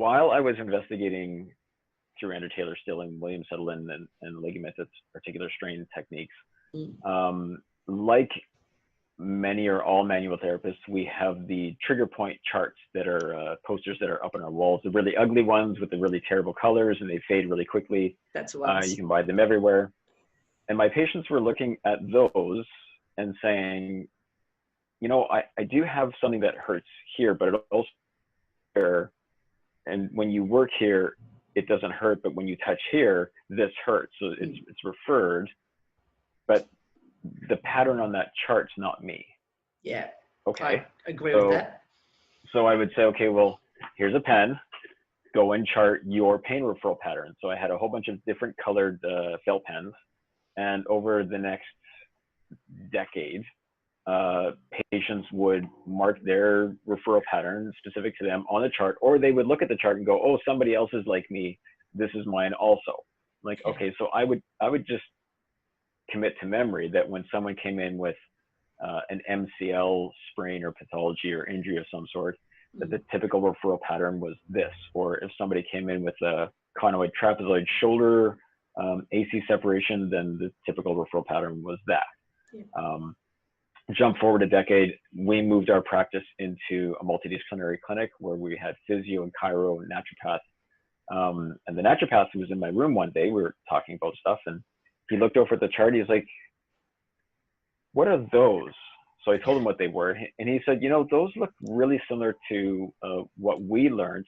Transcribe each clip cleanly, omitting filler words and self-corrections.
while I was investigating through Andrew Taylor Still and William Sutherland and ligament articular strain techniques, like many or all manual therapists, we have the trigger point charts that are posters that are up on our walls, the really ugly ones with the really terrible colors, and they fade really quickly. That's the ones. You can buy them everywhere. And my patients were looking at those and saying, you know, I do have something that hurts here, but it also here. And when you work here, it doesn't hurt, but when you touch here, this hurts. So it's referred, but the pattern on that chart's not me. Yeah. Okay. I agree with that. So I would say, okay, well, here's a pen. Go and chart your pain referral pattern. So I had a whole bunch of different colored felt pens. And over the next decade, patients would mark their referral pattern specific to them on the chart, or they would look at the chart and go, oh, somebody else is like me. This is mine also. Like, okay, so I would just commit to memory that when someone came in with an MCL sprain or pathology or injury of some sort, that the typical referral pattern was this. Or if somebody came in with a conoid trapezoid shoulder AC separation, then the typical referral pattern was that. Jump forward a decade, we moved our practice into a multidisciplinary clinic where we had physio and chiro and naturopath. And the naturopath was in my room one day, we were talking about stuff, and he looked over at the chart. He's like, what are those? So I told him what they were. And he said, you know, those look really similar to what we learned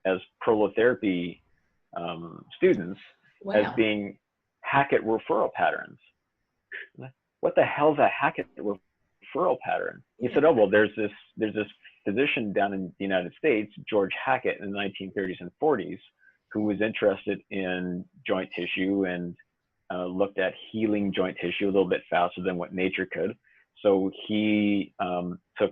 as prolotherapy students as being Hackett referral patterns. What the hell's a Hackett referral pattern? He said, oh, well, there's this physician down in the United States, George Hackett, in the 1930s and 40s, who was interested in joint tissue and looked at healing joint tissue a little bit faster than what nature could. So he took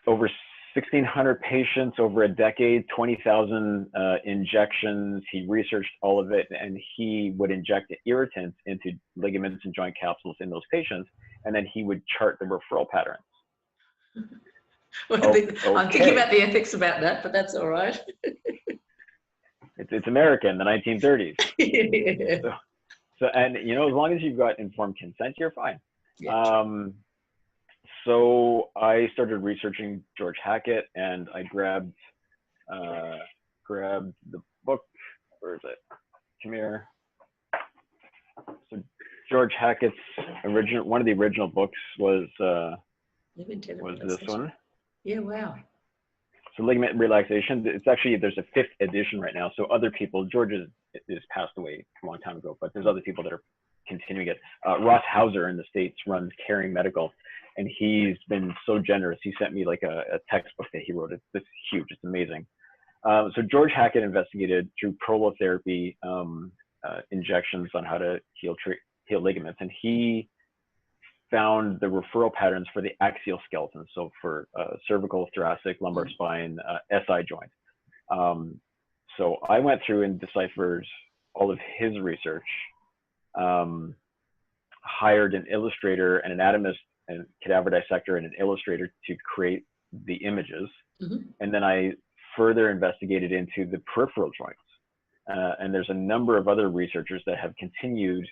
over 1,600 patients over a decade, 20,000 injections. He researched all of it, and he would inject irritants into ligaments and joint capsules in those patients, and then he would chart the referral patterns. Well, I'm thinking about the ethics about that, but that's all right. It's America in the 1930s. So, and you know, as long as you've got informed consent, you're fine. So I started researching George Hackett, and I grabbed the book. Where is it? Come here. So George Hackett's one of the original books was this one. Yeah, wow. So ligament relaxation. It's actually, there's a 5th edition right now. So other people, George is passed away a long time ago, but there's other people that are continuing it. Ross Hauser in the States runs Caring Medical, and he's been so generous. He sent me like a textbook that he wrote. It's huge. It's amazing. So George Hackett investigated through prolotherapy injections on how to heal ligaments, and he found the referral patterns for the axial skeleton. So for cervical, thoracic, lumbar spine, SI joint. So I went through and deciphered all of his research, hired an illustrator, an anatomist, and cadaver dissector, and an illustrator to create the images. And then I further investigated into the peripheral joints. And there's a number of other researchers that have continued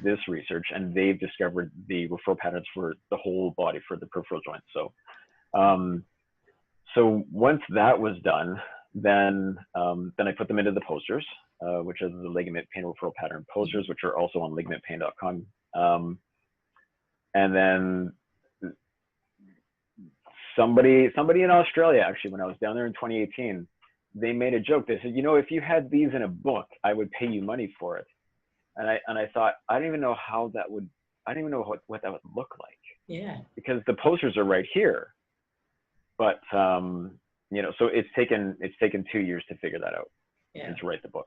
this research, and they've discovered the referral patterns for the whole body, for the peripheral joints. So, so once that was done, then I put them into the posters, which are the ligament pain referral pattern posters, which are also on ligamentpain.com. And then somebody in Australia, actually, when I was down there in 2018, they made a joke. They said, you know, if you had these in a book, I would pay you money for it. And I thought, I don't even know how that would, I don't even know what that would look like. Yeah. Because the posters are right here. But, you know, so it's taken 2 years to figure that out and to write the book.